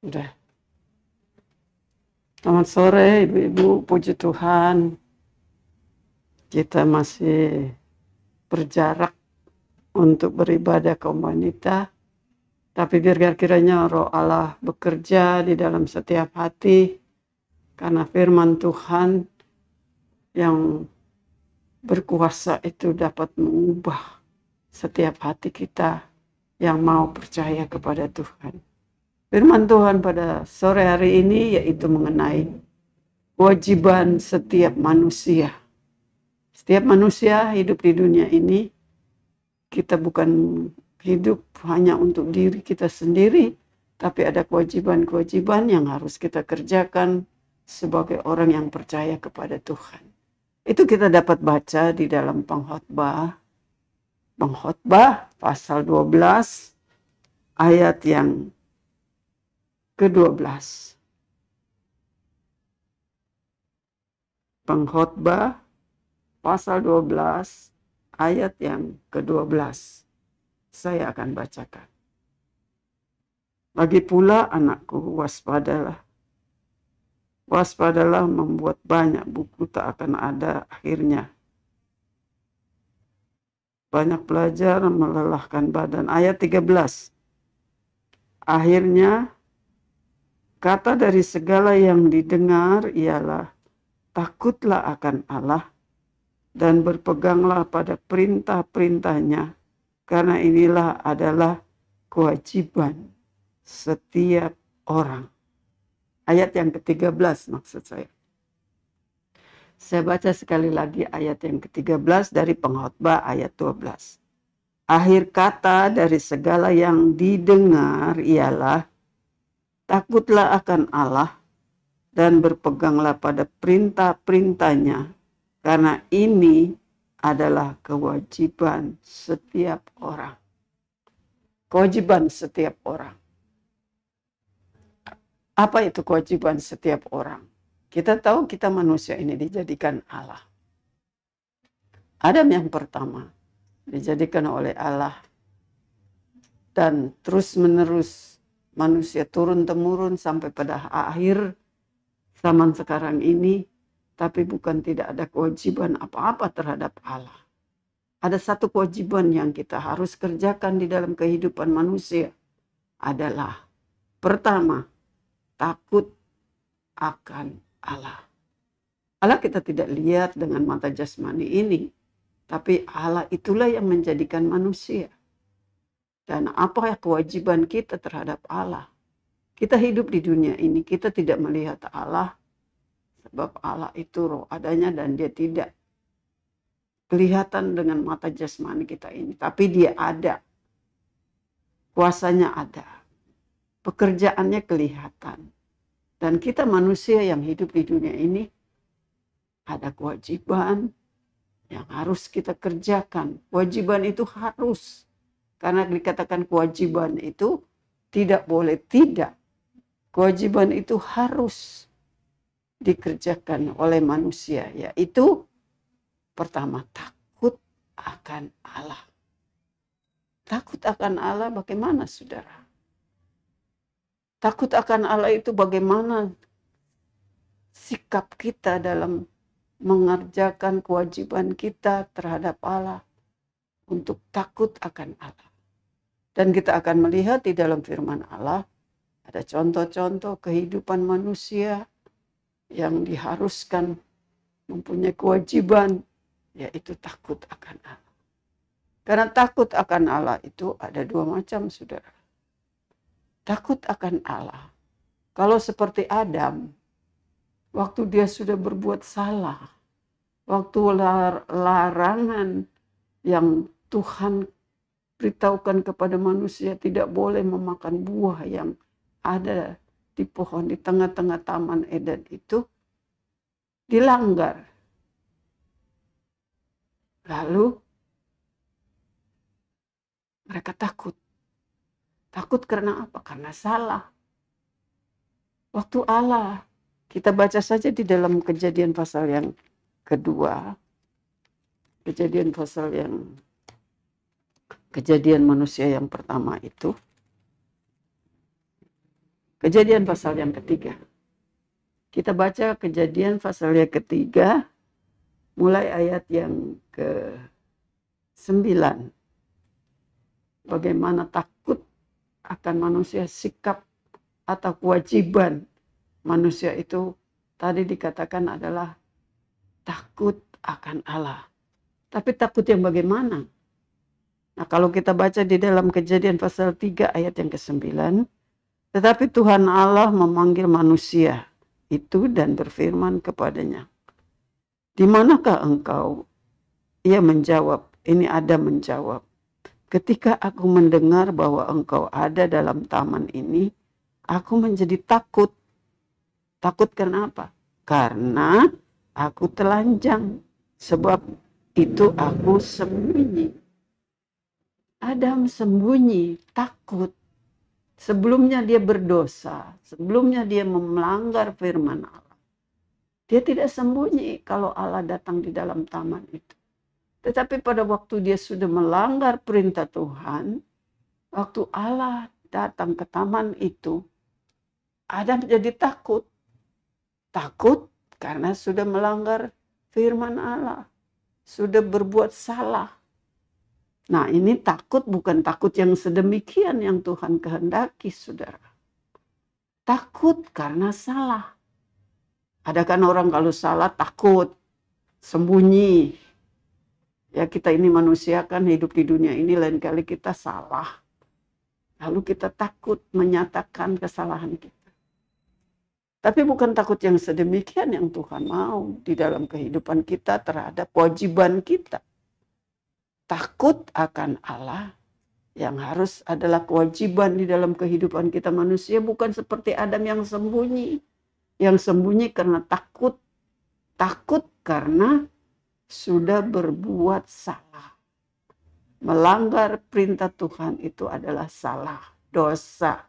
Udah. Selamat sore Ibu-ibu, puji Tuhan. Kita masih berjarak untuk beribadah kaum wanita. Tapi biar kiranya Roh Allah bekerja di dalam setiap hati. Karena firman Tuhan yang berkuasa itu dapat mengubah setiap hati kita yang mau percaya kepada Tuhan. Firman Tuhan pada sore hari ini yaitu mengenai kewajiban setiap manusia. Setiap manusia hidup di dunia ini, kita bukan hidup hanya untuk diri kita sendiri, tapi ada kewajiban-kewajiban yang harus kita kerjakan sebagai orang yang percaya kepada Tuhan. Itu kita dapat baca di dalam Pengkhotbah pasal 12 ayat yang ke-12. Pengkhotbah pasal 12 ayat yang ke-12. Saya akan bacakan. Lagi pula anakku, waspadalah. Waspadalah, membuat banyak buku tak akan ada akhirnya. Banyak belajar melelahkan badan. Ayat 13. Akhirnya kata dari segala yang didengar ialah takutlah akan Allah dan berpeganglah pada perintah-perintahnya, karena inilah adalah kewajiban setiap orang. Ayat yang ke-13 maksud saya. Saya baca sekali lagi ayat yang ke-13 dari Pengkhotbah ayat 12. Akhir kata dari segala yang didengar ialah takutlah akan Allah dan berpeganglah pada perintah-perintahnya, karena ini adalah kewajiban setiap orang. Kewajiban setiap orang. Apa itu kewajiban setiap orang? Kita tahu kita manusia ini dijadikan Allah. Adam yang pertama dijadikan oleh Allah. Dan terus-menerus manusia turun-temurun sampai pada akhir zaman sekarang ini. Tapi bukan tidak ada kewajiban apa-apa terhadap Allah. Ada satu kewajiban yang kita harus kerjakan di dalam kehidupan manusia. Adalah pertama, takut akan Allah. Allah kita tidak lihat dengan mata jasmani ini. Tapi Allah itulah yang menjadikan manusia. Dan apa kewajiban kita terhadap Allah? Kita hidup di dunia ini, kita tidak melihat Allah. Sebab Allah itu roh adanya dan dia tidak kelihatan dengan mata jasmani kita ini. Tapi dia ada. Kuasanya ada. Pekerjaannya kelihatan. Dan kita manusia yang hidup di dunia ini ada kewajiban yang harus kita kerjakan. Kewajiban itu harus. Karena dikatakan kewajiban itu tidak boleh tidak. Kewajiban itu harus dikerjakan oleh manusia. Yaitu pertama, takut akan Allah. Takut akan Allah bagaimana saudara? Takut akan Allah itu bagaimana sikap kita dalam mengerjakan kewajiban kita terhadap Allah untuk takut akan Allah. Dan kita akan melihat di dalam firman Allah ada contoh-contoh kehidupan manusia yang diharuskan mempunyai kewajiban yaitu takut akan Allah. Karena takut akan Allah itu ada dua macam saudara. Takut akan Allah. Kalau seperti Adam, waktu dia sudah berbuat salah, waktu larangan yang Tuhan beritahukan kepada manusia tidak boleh memakan buah yang ada di pohon di tengah-tengah taman Eden itu dilanggar. Lalu mereka takut. Takut karena apa? Karena salah. Waktu Allah, kita baca saja di dalam Kejadian pasal yang kedua. Kejadian manusia yang pertama itu. Kejadian pasal yang ketiga. Kita baca Kejadian pasal yang ketiga, mulai ayat yang ke-9. Bagaimana takut akan manusia, sikap atau kewajiban manusia itu tadi dikatakan adalah takut akan Allah. Tapi takut yang bagaimana? Nah, kalau kita baca di dalam Kejadian pasal 3 ayat yang ke-9, tetapi Tuhan Allah memanggil manusia itu dan berfirman kepadanya, "Di manakah engkau?" Ia menjawab, ini Adam menjawab, "Ketika aku mendengar bahwa engkau ada dalam taman ini, aku menjadi takut." Takut karena apa? Karena aku telanjang, sebab itu aku sembunyi. Adam sembunyi, takut. Sebelumnya dia berdosa, sebelumnya dia melanggar firman Allah. Dia tidak sembunyi kalau Allah datang di dalam taman itu. Tetapi pada waktu dia sudah melanggar perintah Tuhan, waktu Allah datang ke taman itu, Adam jadi takut. Takut karena sudah melanggar firman Allah, sudah berbuat salah. Nah, ini takut bukan takut yang sedemikian yang Tuhan kehendaki, saudara. Takut karena salah. Ada kan orang kalau salah takut, sembunyi. Ya, kita ini manusia kan hidup di dunia ini, lain kali kita salah. Lalu kita takut menyatakan kesalahan kita. Tapi bukan takut yang sedemikian yang Tuhan mau di dalam kehidupan kita terhadap kewajiban kita. Takut akan Allah yang harus adalah kewajiban di dalam kehidupan kita manusia, bukan seperti Adam yang sembunyi. Yang sembunyi karena takut. Takut karena sudah berbuat salah. Melanggar perintah Tuhan itu adalah salah, dosa.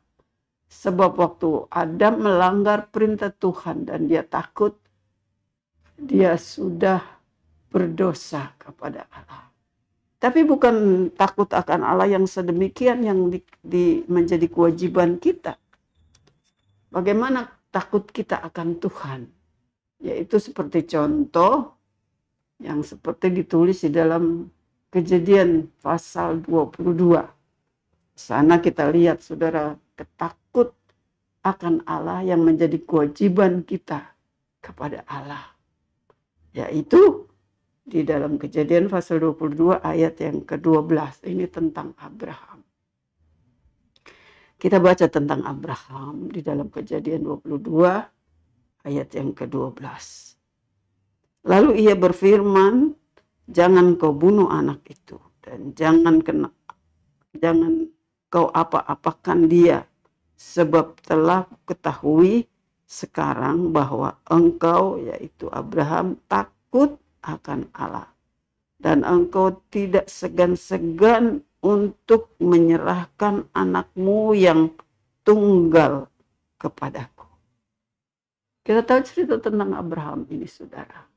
Sebab waktu Adam melanggar perintah Tuhan dan dia takut, dia sudah berdosa kepada Allah. Tapi bukan takut akan Allah yang sedemikian yang menjadi kewajiban kita. Bagaimana takut kita akan Tuhan? Yaitu seperti contoh yang seperti ditulis di dalam Kejadian pasal 22. Sana kita lihat, saudara, ketakut akan Allah yang menjadi kewajiban kita kepada Allah. Yaitu di dalam Kejadian pasal 22 ayat yang ke-12. Ini tentang Abraham. Kita baca tentang Abraham di dalam Kejadian 22 ayat yang ke-12. Lalu ia berfirman, "Jangan kau bunuh anak itu, dan jangan kau apa-apakan dia, sebab telah ketahui sekarang bahwa engkau," yaitu Abraham, "takut akan Allah, dan engkau tidak segan-segan untuk menyerahkan anakmu yang tunggal kepadaku." Kita tahu cerita tentang Abraham ini, saudara.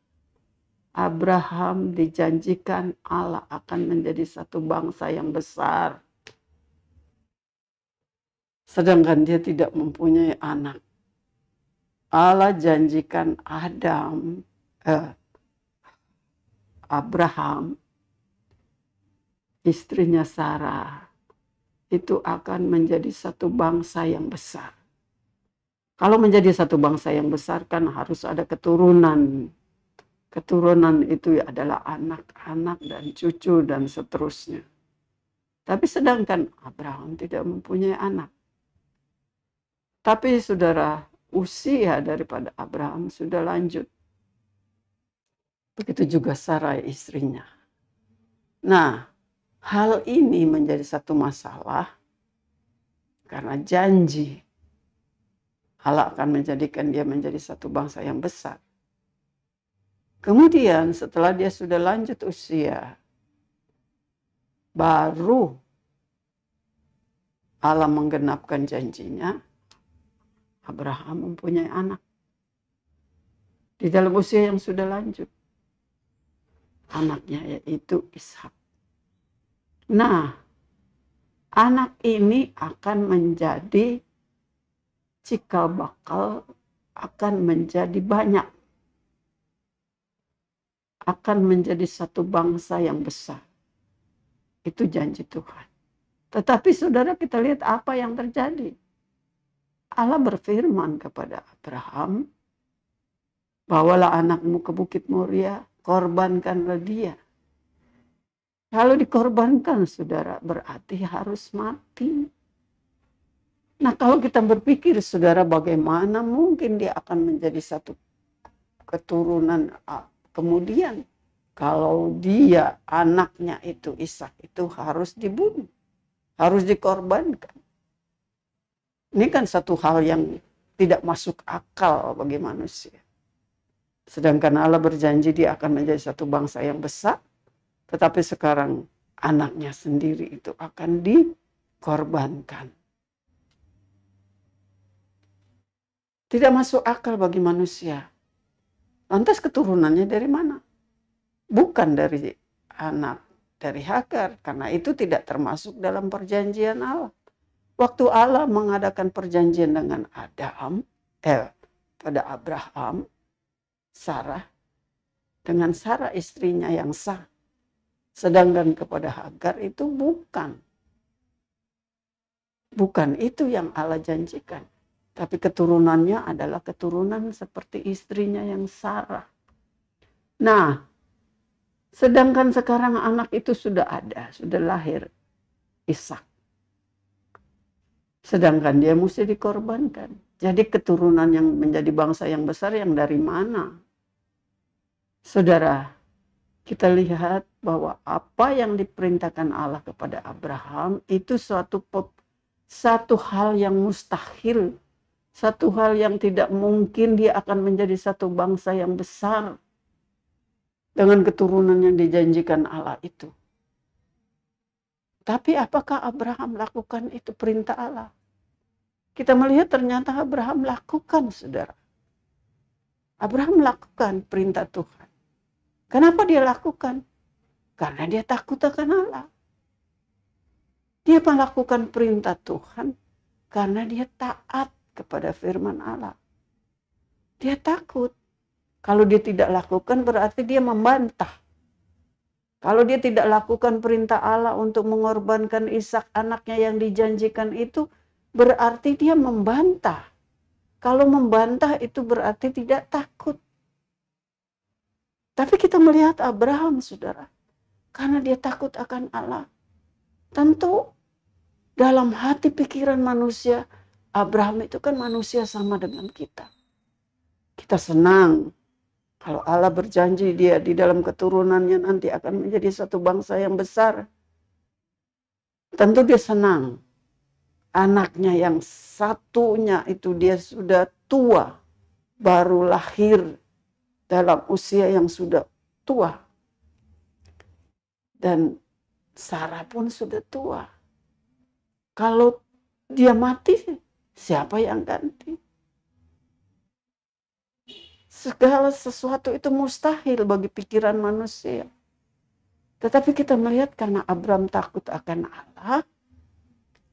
Abraham dijanjikan Allah akan menjadi satu bangsa yang besar. Sedangkan dia tidak mempunyai anak. Allah janjikan Abraham, istrinya Sarah, itu akan menjadi satu bangsa yang besar. Kalau menjadi satu bangsa yang besar kan harus ada keturunan. Keturunan itu adalah anak-anak dan cucu dan seterusnya. Tapi sedangkan Abraham tidak mempunyai anak. Tapi saudara, usia daripada Abraham sudah lanjut. Begitu juga Sarai istrinya. Nah, hal ini menjadi satu masalah karena janji Allah akan menjadikan dia menjadi satu bangsa yang besar. Kemudian setelah dia sudah lanjut usia, baru Allah menggenapkan janjinya, Abraham mempunyai anak. Di dalam usia yang sudah lanjut. Anaknya yaitu Ishak. Nah, anak ini akan menjadi cikal bakal akan menjadi banyak. Akan menjadi satu bangsa yang besar. Itu janji Tuhan. Tetapi saudara, kita lihat apa yang terjadi. Allah berfirman kepada Abraham, bawalah anakmu ke Bukit Moria, korbankanlah dia. Kalau dikorbankan, saudara, berarti harus mati. Nah, kalau kita berpikir, saudara, bagaimana mungkin dia akan menjadi satu keturunan kemudian kalau dia, anaknya itu, Ishak itu harus dibunuh, harus dikorbankan. Ini kan satu hal yang tidak masuk akal bagi manusia. Sedangkan Allah berjanji dia akan menjadi satu bangsa yang besar, tetapi sekarang anaknya sendiri itu akan dikorbankan. Tidak masuk akal bagi manusia. Lantas keturunannya dari mana? Bukan dari anak dari Hagar, karena itu tidak termasuk dalam perjanjian Allah. Waktu Allah mengadakan perjanjian dengan pada Abraham, Sarah, dengan Sarah istrinya yang sah. Sedangkan kepada Hagar itu bukan. Bukan itu yang Allah janjikan. Tapi keturunannya adalah keturunan seperti istrinya yang Sarah. Nah, sedangkan sekarang anak itu sudah ada, sudah lahir, Ishak. Sedangkan dia mesti dikorbankan. Jadi keturunan yang menjadi bangsa yang besar yang dari mana? Saudara, kita lihat bahwa apa yang diperintahkan Allah kepada Abraham itu satu hal yang mustahil. Satu hal yang tidak mungkin dia akan menjadi satu bangsa yang besar dengan keturunan yang dijanjikan Allah itu. Tapi apakah Abraham lakukan itu perintah Allah? Kita melihat ternyata Abraham lakukan, saudara. Abraham lakukan perintah Tuhan. Kenapa dia lakukan? Karena dia takut akan Allah. Dia melakukan perintah Tuhan karena dia taat kepada firman Allah. Dia takut. Kalau dia tidak lakukan berarti dia membantah. Kalau dia tidak lakukan perintah Allah untuk mengorbankan Ishak anaknya yang dijanjikan itu, berarti dia membantah. Kalau membantah itu berarti tidak takut. Tapi kita melihat Abraham, saudara, karena dia takut akan Allah. Tentu dalam hati pikiran manusia, Abraham itu kan manusia sama dengan kita. Kita senang kalau Allah berjanji dia di dalam keturunannya nanti akan menjadi satu bangsa yang besar. Tentu dia senang. Anaknya yang satunya itu dia sudah tua, baru lahir dalam usia yang sudah tua. Dan Sarah pun sudah tua. Kalau dia mati, siapa yang ganti? Segala sesuatu itu mustahil bagi pikiran manusia. Tetapi kita melihat karena Abraham takut akan Allah,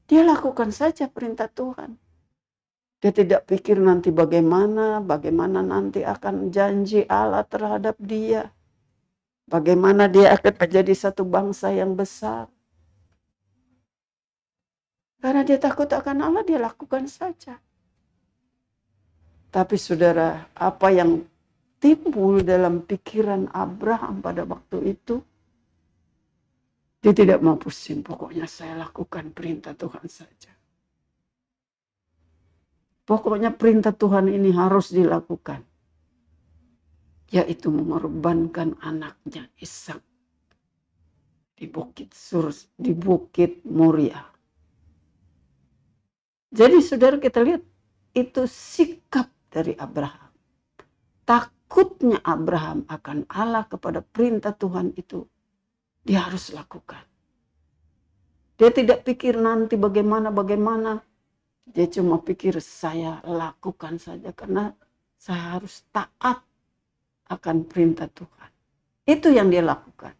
dia lakukan saja perintah Tuhan. Dia tidak pikir nanti bagaimana nanti akan janji Allah terhadap dia. Bagaimana dia akan menjadi satu bangsa yang besar. Karena dia takut akan Allah, dia lakukan saja. Tapi saudara, apa yang timbul dalam pikiran Abraham pada waktu itu, dia tidak mau pusing. Pokoknya saya lakukan perintah Tuhan saja. Pokoknya perintah Tuhan ini harus dilakukan. Yaitu mengorbankan anaknya Ishak di Bukit Moria. Jadi saudara, kita lihat itu sikap dari Abraham. Takutnya Abraham akan Allah kepada perintah Tuhan itu, dia harus lakukan. Dia tidak pikir nanti bagaimana. Dia cuma pikir saya lakukan saja karena saya harus taat akan perintah Tuhan. Itu yang dia lakukan.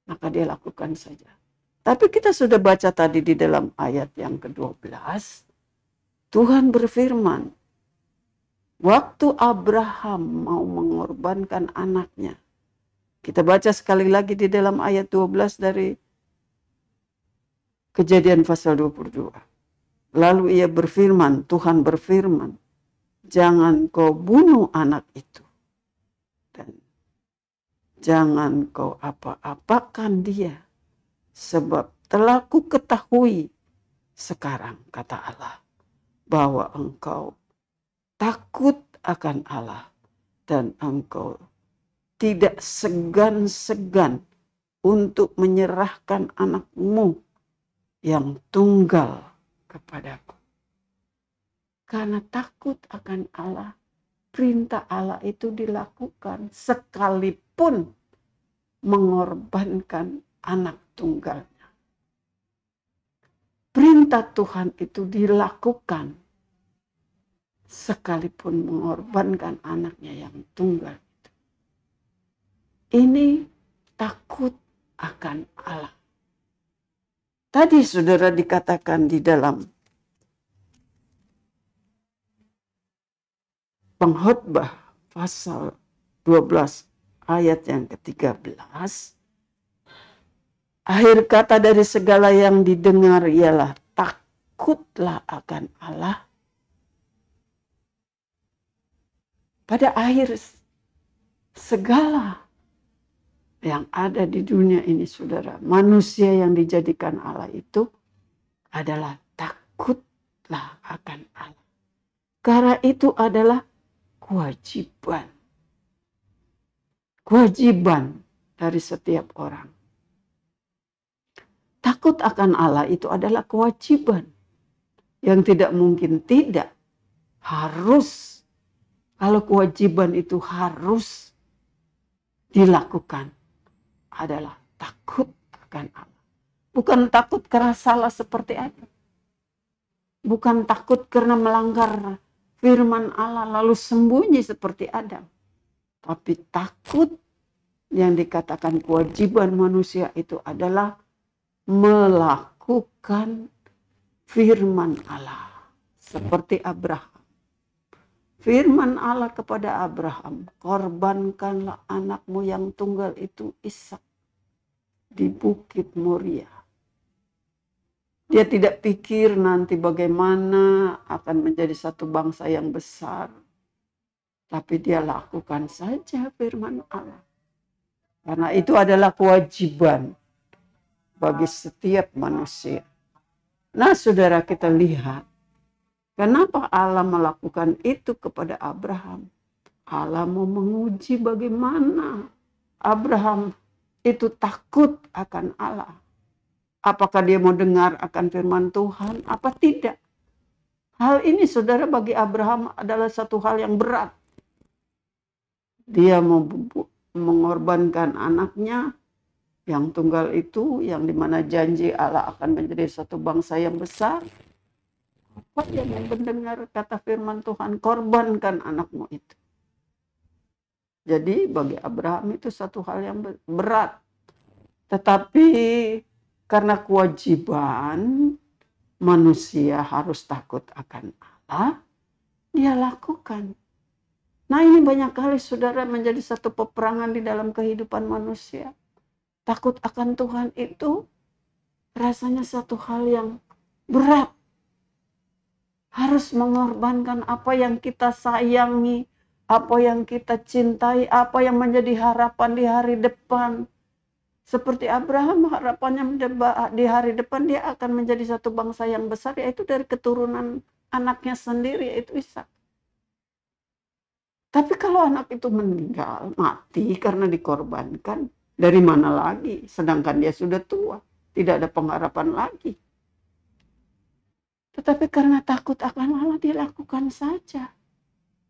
Maka dia lakukan saja. Tapi kita sudah baca tadi di dalam ayat yang ke-12. Tuhan berfirman, waktu Abraham mau mengorbankan anaknya. Kita baca sekali lagi di dalam ayat 12 dari Kejadian pasal 22. Lalu ia berfirman, Tuhan berfirman, jangan kau bunuh anak itu. Dan jangan kau apa-apakan dia. Sebab telah ku ketahui sekarang, kata Allah, bahwa engkau takut akan Allah. Dan engkau tidak segan-segan untuk menyerahkan anakmu yang tunggal kepadaku. Karena takut akan Allah, perintah Allah itu dilakukan sekalipun mengorbankan anak tunggalnya. Perintah Tuhan itu dilakukan sekalipun mengorbankan anaknya yang tunggal. Ini takut akan Allah. Tadi saudara dikatakan di dalam Pengkhotbah pasal 12 ayat yang ke-13. Akhir kata dari segala yang didengar ialah takutlah akan Allah. Pada akhir segala yang ada di dunia ini, saudara, manusia yang dijadikan Allah itu adalah takutlah akan Allah. Karena itu adalah kewajiban. Kewajiban dari setiap orang. Takut akan Allah itu adalah kewajiban. Yang tidak mungkin tidak. Harus. Kalau kewajiban itu harus dilakukan. Adalah takut akan Allah. Bukan takut karena salah seperti Adam. Bukan takut karena melanggar firman Allah lalu sembunyi seperti Adam. Tapi takut yang dikatakan kewajiban manusia itu adalah melakukan firman Allah. Seperti Abraham. Firman Allah kepada Abraham, korbankanlah anakmu yang tunggal itu Ishak di Bukit Moria. Dia tidak pikir nanti bagaimana akan menjadi satu bangsa yang besar. Tapi dia lakukan saja firman Allah. Karena itu adalah kewajiban bagi setiap manusia. Nah, saudara, kita lihat. Kenapa Allah melakukan itu kepada Abraham? Allah mau menguji bagaimana Abraham itu takut akan Allah. Apakah dia mau dengar akan firman Tuhan? Apa tidak? Hal ini, saudara, bagi Abraham adalah satu hal yang berat. Dia mau mengorbankan anaknya yang tunggal itu, yang dimana janji Allah akan menjadi satu bangsa yang besar. Apa yang mendengar kata firman Tuhan, korbankan anakmu itu. Jadi bagi Abraham itu satu hal yang berat. Tetapi karena kewajiban manusia harus takut akan Allah, dia lakukan. Nah, ini banyak kali, saudara, menjadi satu peperangan di dalam kehidupan manusia. Takut akan Tuhan itu rasanya satu hal yang berat. Harus mengorbankan apa yang kita sayangi, apa yang kita cintai, apa yang menjadi harapan di hari depan. Seperti Abraham, harapannya di hari depan dia akan menjadi satu bangsa yang besar, yaitu dari keturunan anaknya sendiri, yaitu Ishak. Tapi kalau anak itu meninggal, mati karena dikorbankan, dari mana lagi? Sedangkan dia sudah tua, tidak ada pengharapan lagi. Tetapi karena takut akan Allah, dia lakukan saja.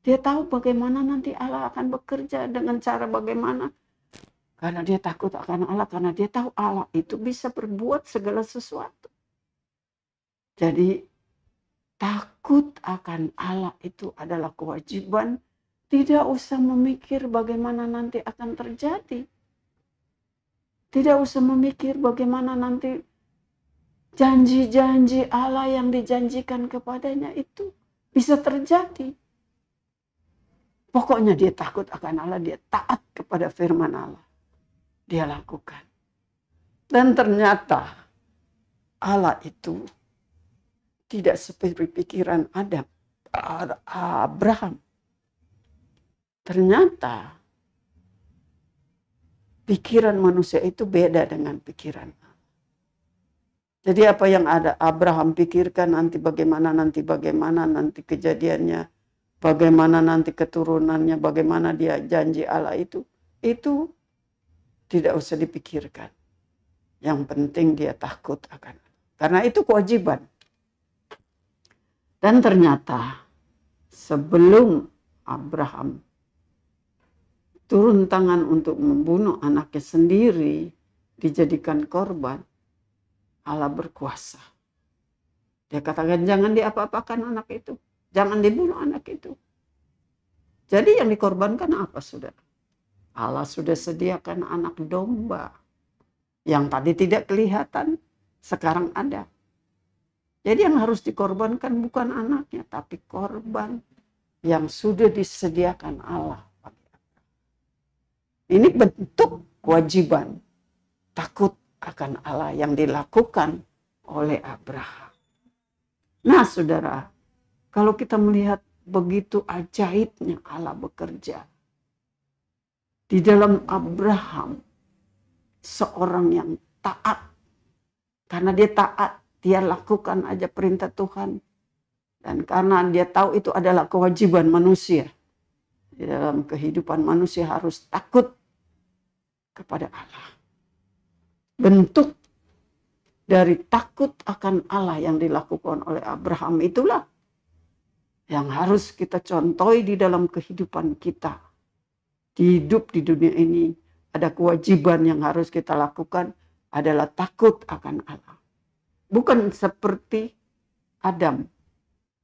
Dia tahu bagaimana nanti Allah akan bekerja dengan cara bagaimana. Karena dia takut akan Allah, karena dia tahu Allah itu bisa berbuat segala sesuatu. Jadi takut akan Allah itu adalah kewajiban. Tidak usah memikir bagaimana nanti akan terjadi. Tidak usah memikir bagaimana nanti janji-janji Allah yang dijanjikan kepadanya itu bisa terjadi. Pokoknya dia takut akan Allah, dia taat kepada firman Allah. Dia lakukan. Dan ternyata Allah itu tidak seperti pikiran Abraham. Ternyata pikiran manusia itu beda dengan pikiran Allah. Jadi apa yang ada Abraham pikirkan nanti bagaimana nanti kejadiannya, bagaimana nanti keturunannya, bagaimana dia janji Allah itu tidak usah dipikirkan. Yang penting dia takut akan. Karena itu kewajiban. Dan ternyata sebelum Abraham turun tangan untuk membunuh anaknya sendiri, dijadikan korban, Allah berkuasa. Dia katakan jangan diapa-apakan anak itu. Jangan dibunuh anak itu. Jadi yang dikorbankan apa, saudara? Allah sudah sediakan anak domba. Yang tadi tidak kelihatan, sekarang ada. Jadi yang harus dikorbankan bukan anaknya, tapi korban yang sudah disediakan Allah. Ini bentuk kewajiban takut akan Allah yang dilakukan oleh Abraham. Nah, saudara, kalau kita melihat begitu ajaibnya Allah bekerja di dalam Abraham, seorang yang taat. Karena dia taat, dia lakukan aja perintah Tuhan. Dan karena dia tahu itu adalah kewajiban manusia. Di dalam kehidupan manusia harus takut kepada Allah. Bentuk dari takut akan Allah yang dilakukan oleh Abraham itulah yang harus kita contohi di dalam kehidupan kita. Hidup di dunia ini ada kewajiban yang harus kita lakukan adalah takut akan Allah. Bukan seperti Adam,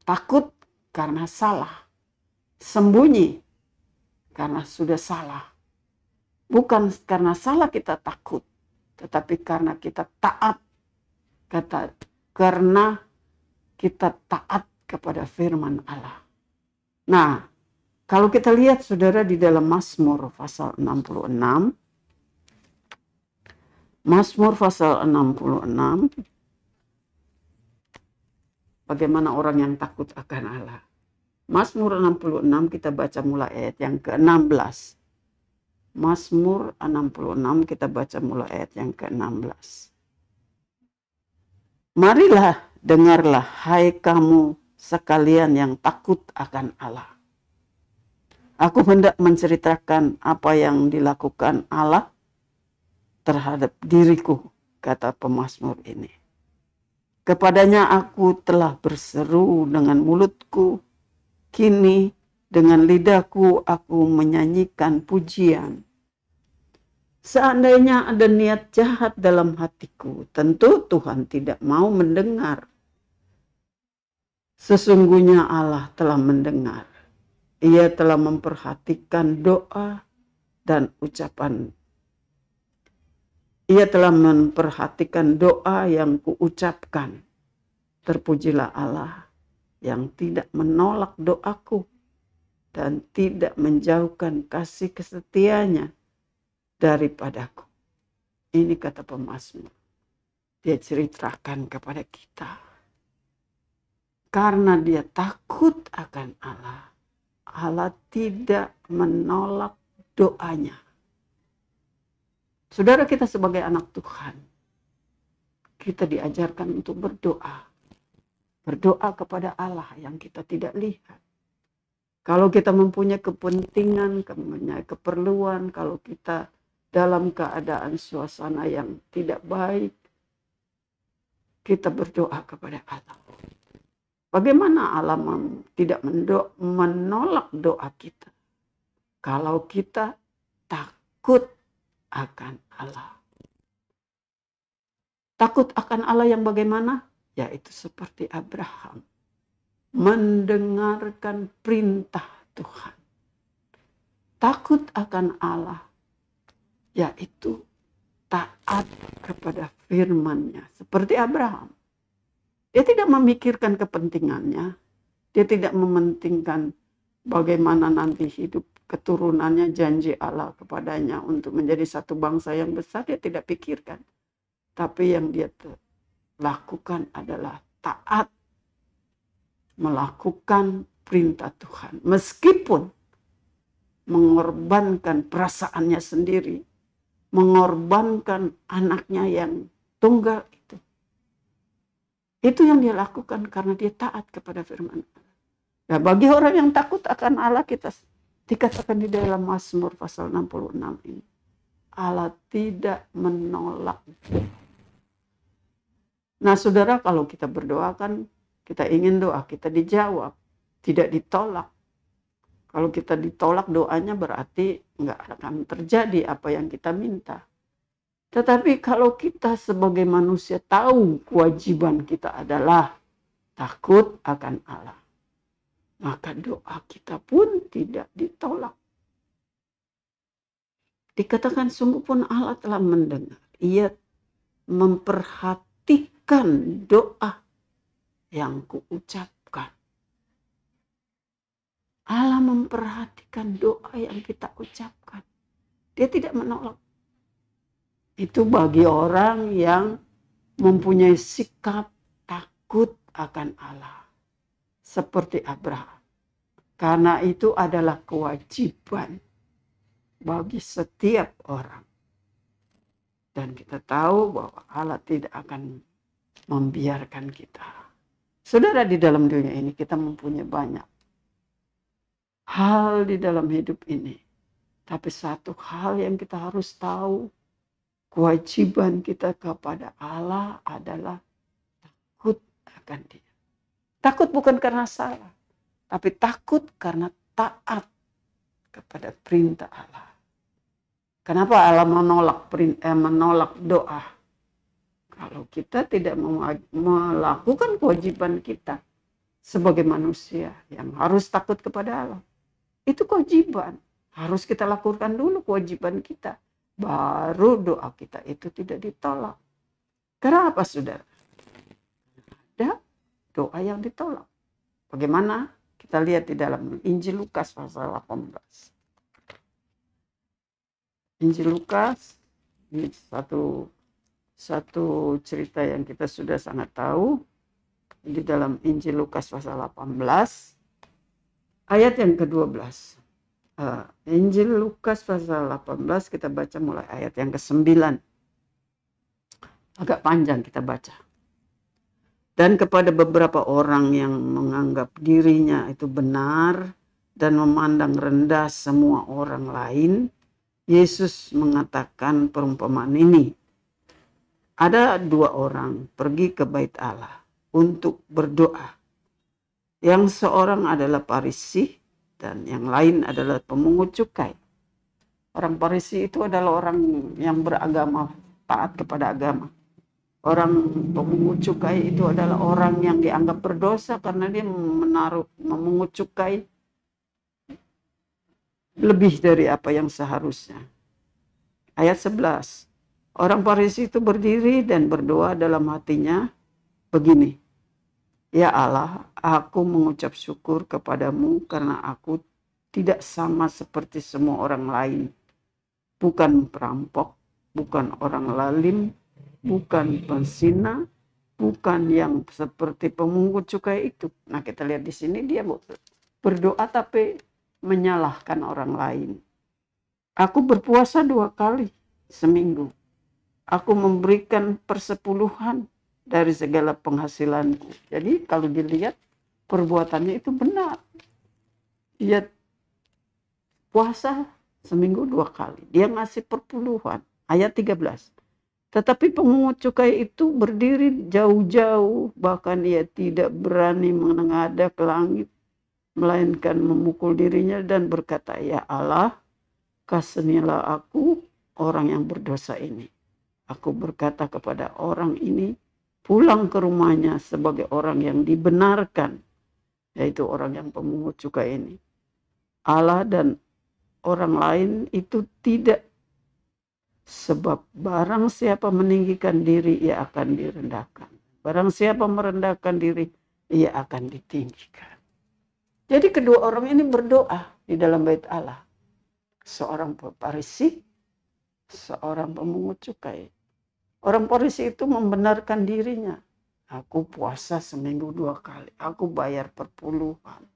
takut karena salah, sembunyi karena sudah salah. Bukan karena salah kita takut, tetapi karena kita taat, karena kita taat kepada firman Allah. Nah, kalau kita lihat saudara di dalam Mazmur pasal 66, Mazmur pasal 66, bagaimana orang yang takut akan Allah. Mazmur 66 kita baca mulai ayat yang ke-16. Mazmur 66 kita baca mulai ayat yang ke-16. Marilah, dengarlah, hai kamu sekalian yang takut akan Allah. Aku hendak menceritakan apa yang dilakukan Allah terhadap diriku, kata pemazmur ini. Kepadanya aku telah berseru dengan mulutku, kini dengan lidahku aku menyanyikan pujian. Seandainya ada niat jahat dalam hatiku, tentu Tuhan tidak mau mendengar. Sesungguhnya Allah telah mendengar. Ia telah memperhatikan doa dan ucapan. Ia telah memperhatikan doa yang kuucapkan. Terpujilah Allah yang tidak menolak doaku dan tidak menjauhkan kasih kesetianya daripadaku. Ini kata pemazmur. Dia ceritakan kepada kita. Karena dia takut akan Allah, Allah tidak menolak doanya. Saudara, kita sebagai anak Tuhan, kita diajarkan untuk berdoa. Berdoa kepada Allah yang kita tidak lihat. Kalau kita mempunyai kepentingan, mempunyai keperluan, kalau kita dalam keadaan suasana yang tidak baik, kita berdoa kepada Allah. Bagaimana Allah tidak menolak doa kita? Kalau kita takut akan Allah. Takut akan Allah yang bagaimana? Yaitu seperti Abraham. Mendengarkan perintah Tuhan. Takut akan Allah. Yaitu taat kepada firman-Nya. Seperti Abraham. Dia tidak memikirkan kepentingannya. Dia tidak mementingkan bagaimana nanti hidup keturunannya, janji Allah kepadanya untuk menjadi satu bangsa yang besar. Dia tidak pikirkan. Tapi yang dia lakukan adalah taat, melakukan perintah Tuhan. Meskipun mengorbankan perasaannya sendiri, mengorbankan anaknya yang tunggal itu. Itu yang dia lakukan karena dia taat kepada firman Allah. Nah, bagi orang yang takut akan Allah, kita dikatakan di dalam Mazmur pasal 66 ini, Allah tidak menolak. Nah, saudara, kalau kita berdoa kan kita ingin doa kita dijawab, tidak ditolak. Kalau kita ditolak doanya berarti nggak akan terjadi apa yang kita minta. Tetapi kalau kita sebagai manusia tahu kewajiban kita adalah takut akan Allah, maka doa kita pun tidak ditolak. Dikatakan sungguh pun Allah telah mendengar. Ia memperhatikan doa yang kuucapkan. Allah memperhatikan doa yang kita ucapkan. Dia tidak menolak. Itu bagi orang yang mempunyai sikap takut akan Allah. Seperti Abraham. Karena itu adalah kewajiban bagi setiap orang. Dan kita tahu bahwa Allah tidak akan membiarkan kita. Saudara, di dalam dunia ini kita mempunyai banyak hal di dalam hidup ini. Tapi satu hal yang kita harus tahu, kewajiban kita kepada Allah adalah takut akan Dia. Takut bukan karena salah, tapi takut karena taat kepada perintah Allah. Kenapa Allah menolak doa? Kalau kita tidak melakukan kewajiban kita sebagai manusia yang harus takut kepada Allah. Itu kewajiban. Harus kita lakukan dulu kewajiban kita. Baru doa kita itu tidak ditolak. Karena apa, saudara? Ada doa yang ditolak. Bagaimana? Kita lihat di dalam Injil Lukas pasal 18. Injil Lukas, ini satu cerita yang kita sudah sangat tahu. Di dalam Injil Lukas pasal 18, ayat yang ke-12. Injil Lukas pasal 18 kita baca mulai ayat yang ke-9. Agak panjang kita baca. Dan kepada beberapa orang yang menganggap dirinya itu benar dan memandang rendah semua orang lain, Yesus mengatakan perumpamaan ini. Ada dua orang pergi ke bait Allah untuk berdoa. Yang seorang adalah Farisi dan yang lain adalah pemungut cukai. Orang Farisi itu adalah orang yang beragama, taat kepada agama. Orang pemungut cukai itu adalah orang yang dianggap berdosa karena dia memungut cukai lebih dari apa yang seharusnya. Ayat 11. Orang Farisi itu berdiri dan berdoa dalam hatinya begini. Ya Allah, aku mengucap syukur kepadamu karena aku tidak sama seperti semua orang lain. Bukan perampok, bukan orang lalim, bukan penzina, bukan yang seperti pemungut cukai itu. Nah, kita lihat di sini dia berdoa tapi menyalahkan orang lain. Aku berpuasa 2 kali seminggu. Aku memberikan persepuluhan dari segala penghasilanku. Jadi kalau dilihat perbuatannya itu benar. Dia puasa seminggu 2 kali. Dia ngasih perpuluhan. Ayat 13. Tetapi pemungut cukai itu berdiri jauh-jauh. Bahkan ia tidak berani menengadah ke langit. Melainkan memukul dirinya dan berkata, Ya Allah, kasihanilah aku orang yang berdosa ini. Aku berkata kepada orang ini, pulang ke rumahnya sebagai orang yang dibenarkan, yaitu orang yang pemungut cukai ini. Allah dan orang lain itu tidak, sebab barang siapa meninggikan diri ia akan direndahkan, Barang siapa merendahkan diri, ia akan ditinggikan. Jadi kedua orang ini berdoa di dalam bait Allah. Seorang Farisi, seorang pemungut cukai. Orang Farisi itu membenarkan dirinya. Aku puasa seminggu 2 kali. Aku bayar perpuluhan.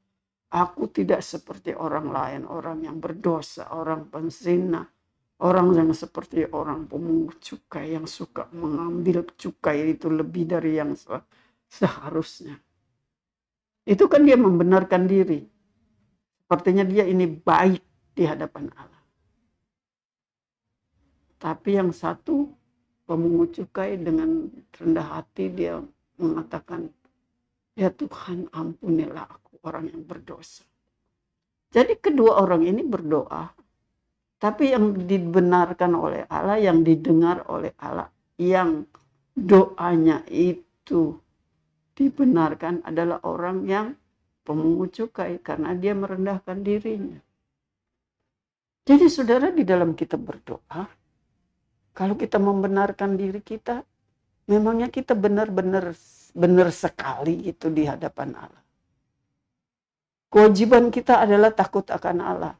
Aku tidak seperti orang lain. Orang yang berdosa, orang penzina. Orang yang seperti orang pemungut cukai yang suka mengambil cukai itu lebih dari yang seharusnya. Itu kan dia membenarkan diri. Sepertinya dia ini baik di hadapan Allah. Tapi yang satu, pemungut cukai dengan rendah hati dia mengatakan, ya Tuhan ampunilah aku orang yang berdosa. Jadi kedua orang ini berdoa. Tapi yang dibenarkan oleh Allah, yang didengar oleh Allah, yang doanya itu dibenarkan adalah orang yang pemungut cukai karena dia merendahkan dirinya. Jadi saudara, di dalam kita berdoa, kalau kita membenarkan diri kita, memangnya kita benar-benar sekali itu di hadapan Allah. Kewajiban kita adalah takut akan Allah.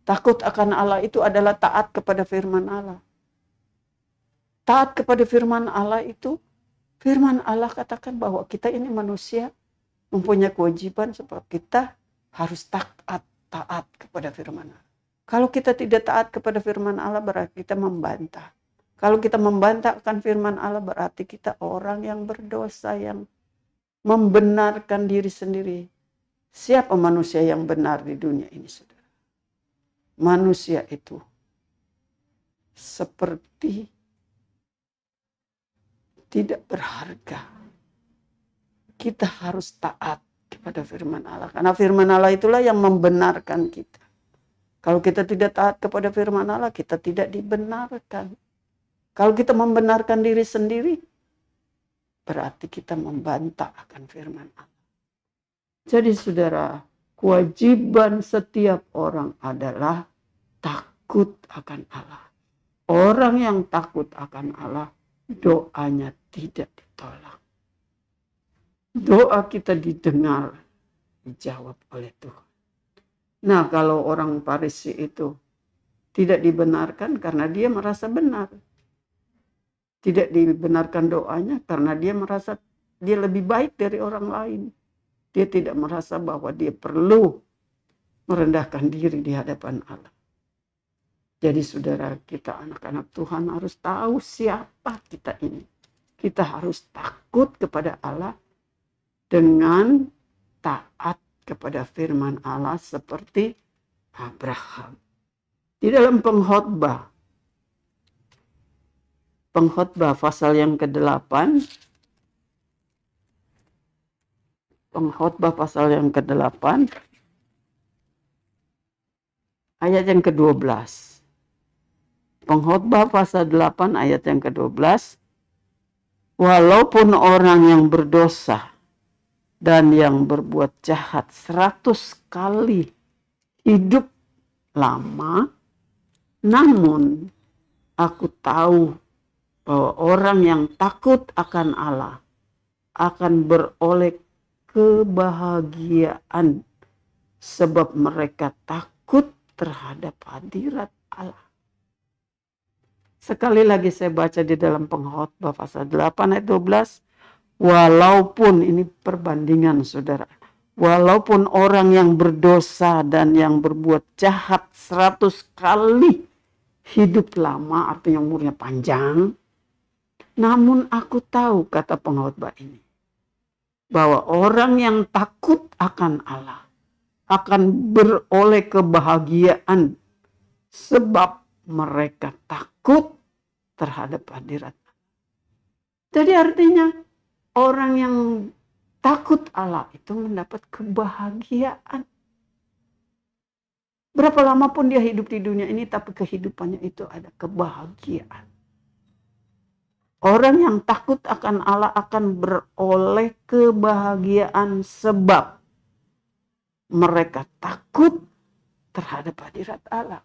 Takut akan Allah itu adalah taat kepada firman Allah. Taat kepada firman Allah itu, firman Allah katakan bahwa kita ini manusia mempunyai kewajiban sebab kita harus taat kepada firman Allah. Kalau kita tidak taat kepada firman Allah berarti kita membantah. Kalau kita membantah akan firman Allah berarti kita orang yang berdosa, yang membenarkan diri sendiri. Siapa manusia yang benar di dunia ini, saudara? Manusia itu seperti tidak berharga. Kita harus taat kepada firman Allah. Karena firman Allah itulah yang membenarkan kita. Kalau kita tidak taat kepada firman Allah, kita tidak dibenarkan. Kalau kita membenarkan diri sendiri, berarti kita membantah akan firman Allah. Jadi saudara, kewajiban setiap orang adalah takut akan Allah. Orang yang takut akan Allah, doanya tidak ditolak. Doa kita didengar, dijawab oleh Tuhan. Nah, kalau orang Farisi itu tidak dibenarkan karena dia merasa benar. Tidak dibenarkan doanya karena dia merasa dia lebih baik dari orang lain. Dia tidak merasa bahwa dia perlu merendahkan diri di hadapan Allah. Jadi saudara, kita anak-anak Tuhan harus tahu siapa kita ini. Kita harus takut kepada Allah dengan taat kepada firman Allah seperti Abraham. Di dalam Pengkhotbah pasal yang ke-8, Pengkhotbah pasal yang ke-8 ayat yang ke-12. Pengkhotbah pasal 8 ayat yang ke-12. Walaupun orang yang berdosa dan yang berbuat jahat 100 kali hidup lama, namun aku tahu bahwa orang yang takut akan Allah akan beroleh kebahagiaan sebab mereka takut terhadap hadirat Allah. Sekali lagi saya baca di dalam Pengkhotbah pasal 8 ayat 12. Walaupun, ini perbandingan saudara. Walaupun orang yang berdosa dan yang berbuat jahat 100 kali hidup lama, artinya umurnya panjang. Namun aku tahu, kata pengkhotbah ini, bahwa orang yang takut akan Allah akan beroleh kebahagiaan sebab mereka takut terhadap hadirat Allah. Jadi artinya orang yang takut Allah itu mendapat kebahagiaan. Berapa lama pun dia hidup di dunia ini, tapi kehidupannya itu ada kebahagiaan. Orang yang takut akan Allah akan beroleh kebahagiaan sebab mereka takut terhadap hadirat Allah.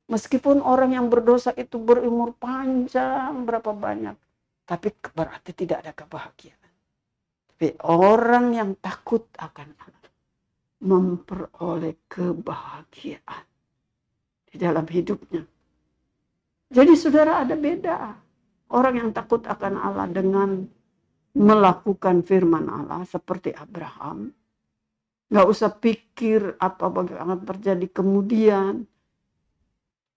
Meskipun orang yang berdosa itu berumur panjang berapa banyak, tapi berarti tidak ada kebahagiaan. Tapi orang yang takut akan Allah memperoleh kebahagiaan di dalam hidupnya. Jadi saudara, ada beda. Orang yang takut akan Allah dengan melakukan firman Allah seperti Abraham. Nggak usah pikir apa bagaimana terjadi kemudian.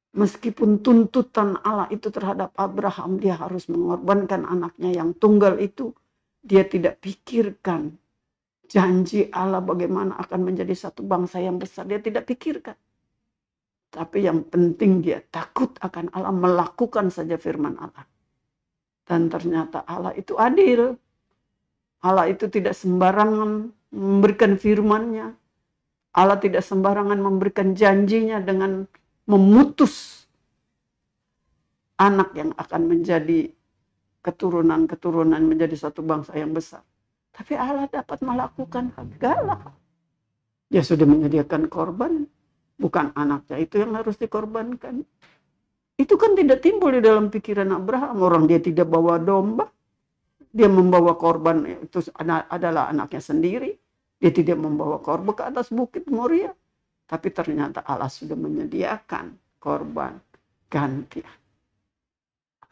Meskipun tuntutan Allah itu terhadap Abraham, dia harus mengorbankan anaknya yang tunggal itu. Dia tidak pikirkan janji Allah bagaimana akan menjadi satu bangsa yang besar. Dia tidak pikirkan. Tapi yang penting dia takut akan Allah, melakukan saja firman Allah. Dan ternyata Allah itu adil. Allah itu tidak sembarangan memberikan firman-Nya. Allah tidak sembarangan memberikan janjinya dengan memutus anak yang akan menjadi keturunan-keturunan menjadi satu bangsa yang besar. Tapi Allah dapat melakukan segala. Dia sudah menyediakan korban, bukan anaknya itu yang harus dikorbankan. Itu kan tidak timbul di dalam pikiran Abraham. Orang dia tidak bawa domba. Dia membawa korban itu adalah anaknya sendiri. Dia tidak membawa korban ke atas bukit Moria. Tapi ternyata Allah sudah menyediakan korban ganti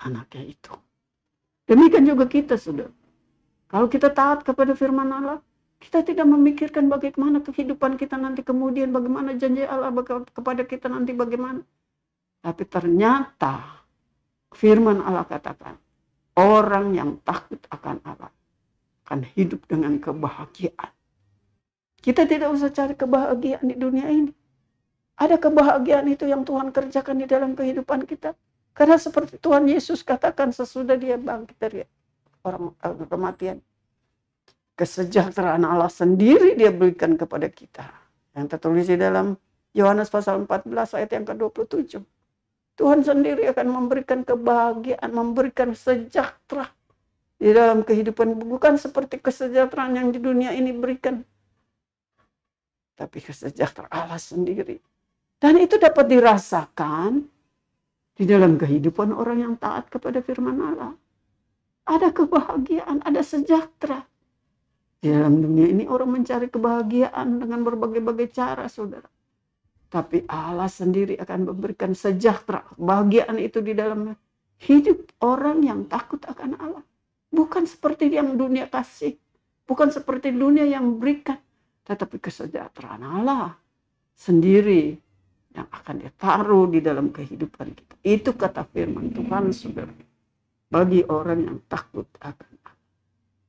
anaknya itu. Demikian juga kita, saudara. Kalau kita taat kepada firman Allah, kita tidak memikirkan bagaimana kehidupan kita nanti kemudian, bagaimana janji Allah kepada kita nanti bagaimana. Tapi ternyata firman Allah katakan, orang yang takut akan Allah akan hidup dengan kebahagiaan. Kita tidak usah cari kebahagiaan di dunia ini. Ada kebahagiaan itu yang Tuhan kerjakan di dalam kehidupan kita. Karena seperti Tuhan Yesus katakan sesudah dia bangkit dari orang kematian, kesejahteraan Allah sendiri dia berikan kepada kita. Yang tertulis di dalam Yohanes pasal 14 ayat yang ke-27. Tuhan sendiri akan memberikan kebahagiaan, memberikan sejahtera di dalam kehidupan. Bukan seperti kesejahteraan yang di dunia ini berikan. Tapi kesejahteraan Allah sendiri. Dan itu dapat dirasakan di dalam kehidupan orang yang taat kepada firman Allah. Ada kebahagiaan, ada sejahtera. Di dalam dunia ini orang mencari kebahagiaan dengan berbagai-bagai cara, saudara. Tapi Allah sendiri akan memberikan sejahtera, kebahagiaan itu di dalam hidup orang yang takut akan Allah. Bukan seperti yang dunia kasih. Bukan seperti dunia yang berikan. Tetapi kesejahteraan Allah sendiri yang akan ditaruh di dalam kehidupan kita. Itu kata firman Tuhan, saudara. Bagi orang yang takut akan Allah.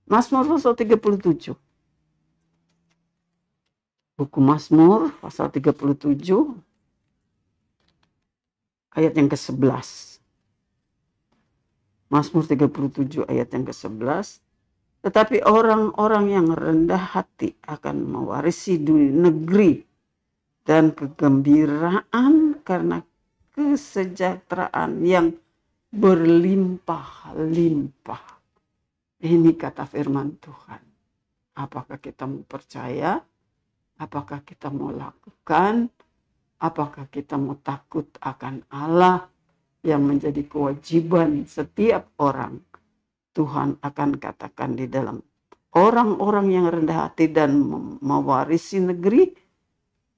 Mazmur pasal 37. Buku Mazmur pasal 37 ayat yang ke-11. Mazmur 37 ayat yang ke-11. Tetapi orang-orang yang rendah hati akan mewarisi negeri dan kegembiraan karena kesejahteraan yang berlimpah-limpah. Ini kata firman Tuhan. Apakah kita mau percaya? Apakah kita mau lakukan? Apakah kita mau takut akan Allah yang menjadi kewajiban setiap orang? Tuhan akan katakan di dalam orang-orang yang rendah hati dan mewarisi negeri.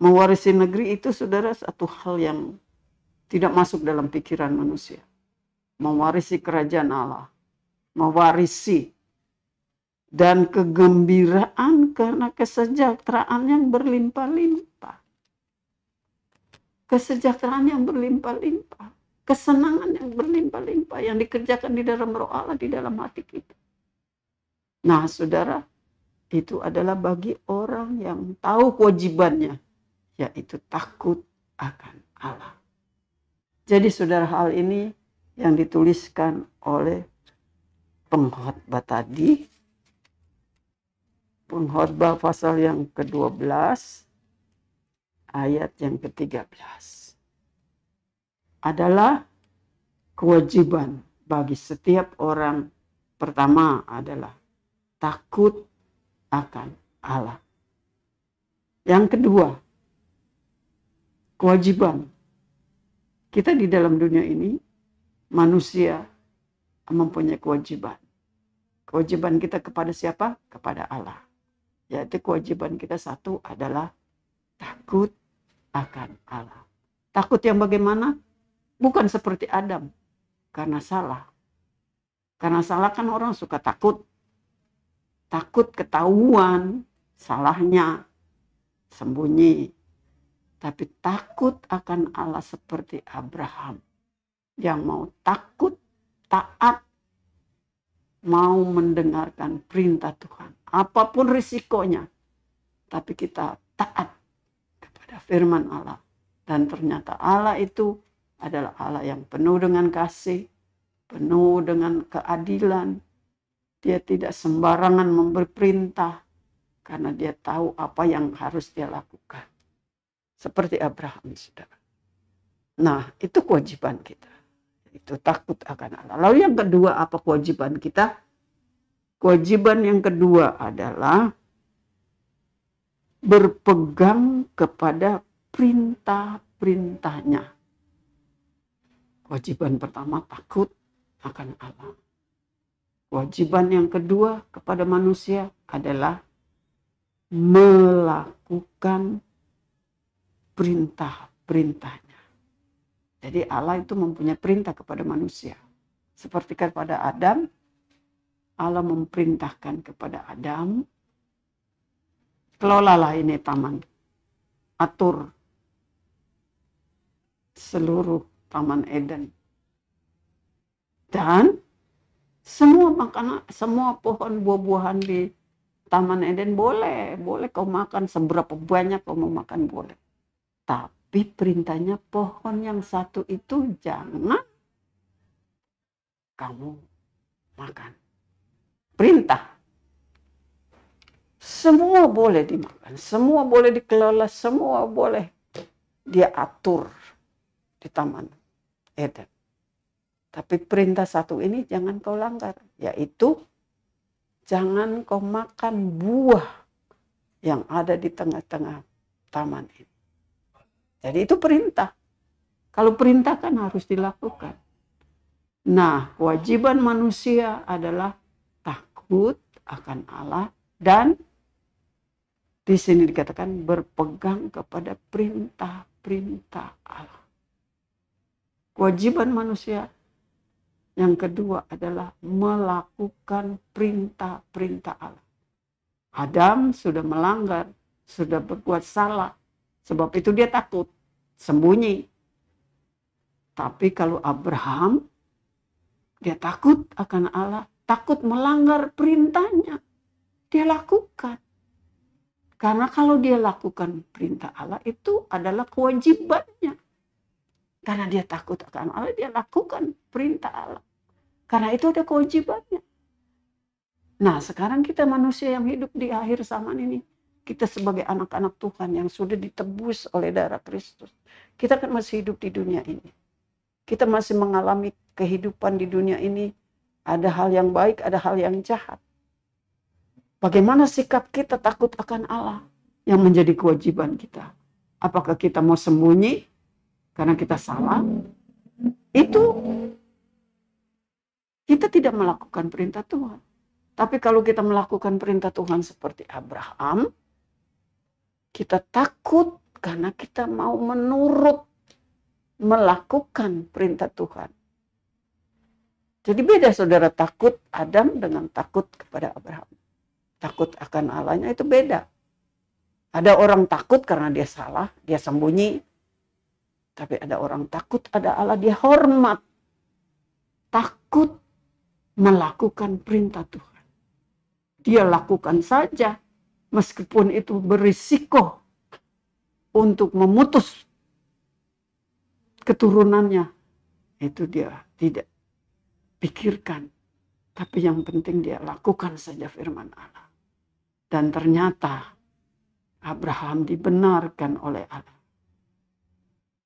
Mewarisi negeri itu, saudara, satu hal yang tidak masuk dalam pikiran manusia. Mewarisi kerajaan Allah. Mewarisi. Dan kegembiraan karena kesejahteraan yang berlimpah-limpah. Kesejahteraan yang berlimpah-limpah. Kesenangan yang berlimpah-limpah yang dikerjakan di dalam roh Allah, di dalam hati kita. Nah, saudara, itu adalah bagi orang yang tahu kewajibannya, yaitu takut akan Allah. Jadi saudara, hal ini yang dituliskan oleh pengkhotbah tadi, pengkhotbah pasal yang ke-12, ayat yang ke-13. Adalah kewajiban bagi setiap orang. Pertama adalah takut akan Allah. Yang kedua, kewajiban kita di dalam dunia ini, manusia mempunyai kewajiban. Kewajiban kita kepada siapa? Kepada Allah. Yaitu kewajiban kita satu adalah takut akan Allah. Takut yang bagaimana? Bukan seperti Adam. Karena salah. Karena salah kan orang suka takut. Takut ketahuan salahnya, sembunyi. Tapi takut akan Allah seperti Abraham. Yang mau takut, taat, mau mendengarkan perintah Tuhan. Apapun risikonya. Tapi kita taat kepada firman Allah. Dan ternyata Allah itu adalah Allah yang penuh dengan kasih, penuh dengan keadilan. Dia tidak sembarangan memberi perintah. Karena dia tahu apa yang harus dia lakukan. Seperti Abraham, saudara. Nah, itu kewajiban kita. Itu takut akan Allah. Lalu yang kedua, apa kewajiban kita? Kewajiban yang kedua adalah berpegang kepada perintah-perintahnya. Kewajiban pertama, takut akan Allah. Kewajiban yang kedua kepada manusia adalah melakukan perintah-perintahnya. Jadi Allah itu mempunyai perintah kepada manusia. Seperti kepada Adam, Allah memerintahkan kepada Adam, kelolalah ini taman. Atur seluruh taman Eden. Dan semua makanan, semua pohon buah-buahan di taman Eden boleh kau makan, seberapa banyak kau mau makan boleh. Tapi perintahnya pohon yang satu itu jangan kamu makan. Perintah. Semua boleh dimakan, semua boleh dikelola, semua boleh dia atur di taman Eden. Tapi perintah satu ini jangan kau langgar, yaitu jangan kau makan buah yang ada di tengah-tengah taman ini. Jadi itu perintah. Kalau perintah kan harus dilakukan. Nah, kewajiban manusia adalah takut akan Allah dan di sini dikatakan berpegang kepada perintah-perintah Allah. Kewajiban manusia yang kedua adalah melakukan perintah-perintah Allah. Adam sudah melanggar, sudah berbuat salah. Sebab itu dia takut, sembunyi. Tapi kalau Abraham, dia takut akan Allah, takut melanggar perintahnya. Dia lakukan. Karena kalau dia lakukan perintah Allah itu adalah kewajibannya. Karena dia takut akan Allah, dia lakukan perintah Allah. Karena itu ada kewajibannya. Nah, sekarang kita manusia yang hidup di akhir zaman ini, kita sebagai anak-anak Tuhan yang sudah ditebus oleh darah Kristus, kita kan masih hidup di dunia ini. Kita masih mengalami kehidupan di dunia ini. Ada hal yang baik, ada hal yang jahat. Bagaimana sikap kita takut akan Allah yang menjadi kewajiban kita? Apakah kita mau sembunyi karena kita salah? Itu kita tidak melakukan perintah Tuhan. Tapi kalau kita melakukan perintah Tuhan seperti Abraham, kita takut karena kita mau menurut melakukan perintah Tuhan. Jadi beda saudara takut Adam dengan takut kepada Abraham. Takut akan Allahnya itu beda. Ada orang takut karena dia salah, dia sembunyi. Tapi ada orang takut ada Allah, dia hormat. Takut melakukan perintah Tuhan. Dia lakukan saja. Meskipun itu berisiko untuk memutus keturunannya. Itu dia tidak pikirkan. Tapi yang penting dia lakukan saja firman Allah. Dan ternyata Abraham dibenarkan oleh Allah.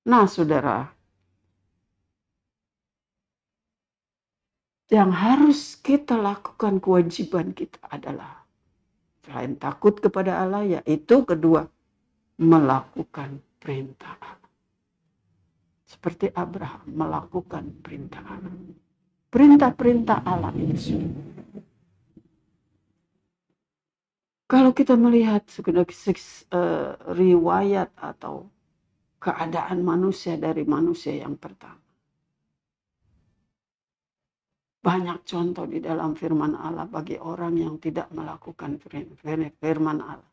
Nah saudara, yang harus kita lakukan kewajiban kita adalah selain takut kepada Allah, yaitu kedua, melakukan perintah Allah. Seperti Abraham melakukan perintah Allah. perintah-perintah Allah itu. Kalau kita melihat riwayat atau keadaan manusia dari manusia yang pertama, banyak contoh di dalam firman Allah bagi orang yang tidak melakukan firman Allah,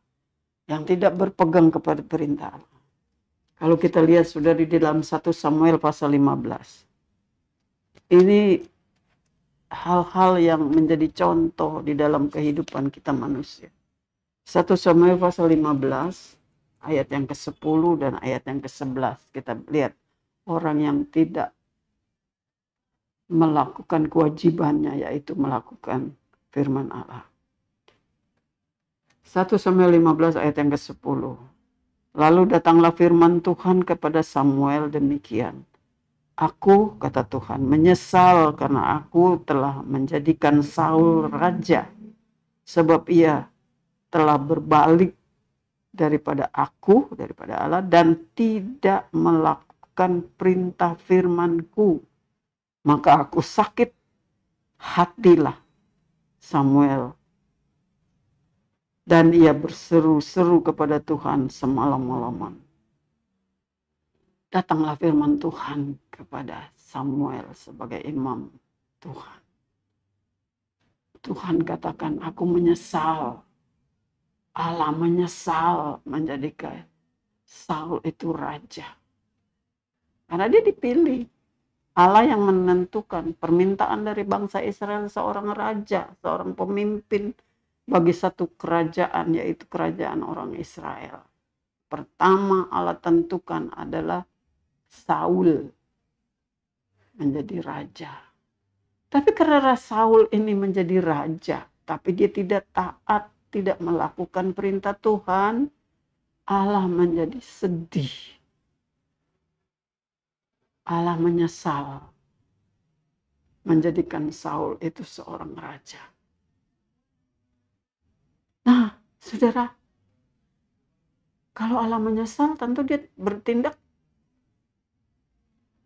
yang tidak berpegang kepada perintah Allah. Kalau kita lihat sudah di dalam 1 Samuel pasal 15. Ini hal-hal yang menjadi contoh di dalam kehidupan kita manusia. 1 Samuel pasal 15 ayat yang ke-10 dan ayat yang ke-11. Kita lihat orang yang tidak melakukan kewajibannya, yaitu melakukan firman Allah. 1 Samuel 15 ayat yang ke-10. Lalu datanglah firman Tuhan kepada Samuel demikian. Aku, kata Tuhan, menyesal karena aku telah menjadikan Saul raja, sebab ia telah berbalik daripada Allah, dan tidak melakukan perintah firman-Ku. Maka aku sakit hatilah Samuel. Dan ia berseru-seru kepada Tuhan semalam-malaman. Datanglah firman Tuhan kepada Samuel sebagai imam Tuhan. Tuhan katakan, aku menyesal. Allah menyesal menjadikan Saul itu raja. Karena dia dipilih. Allah yang menentukan permintaan dari bangsa Israel seorang raja, seorang pemimpin bagi satu kerajaan, yaitu kerajaan orang Israel. Pertama Allah tentukan adalah Saul menjadi raja. Tapi karena Saul ini menjadi raja, tapi dia tidak taat, tidak melakukan perintah Tuhan, Allah menjadi sedih. Allah menyesal menjadikan Saul itu seorang raja. Nah, saudara, kalau Allah menyesal, tentu dia bertindak,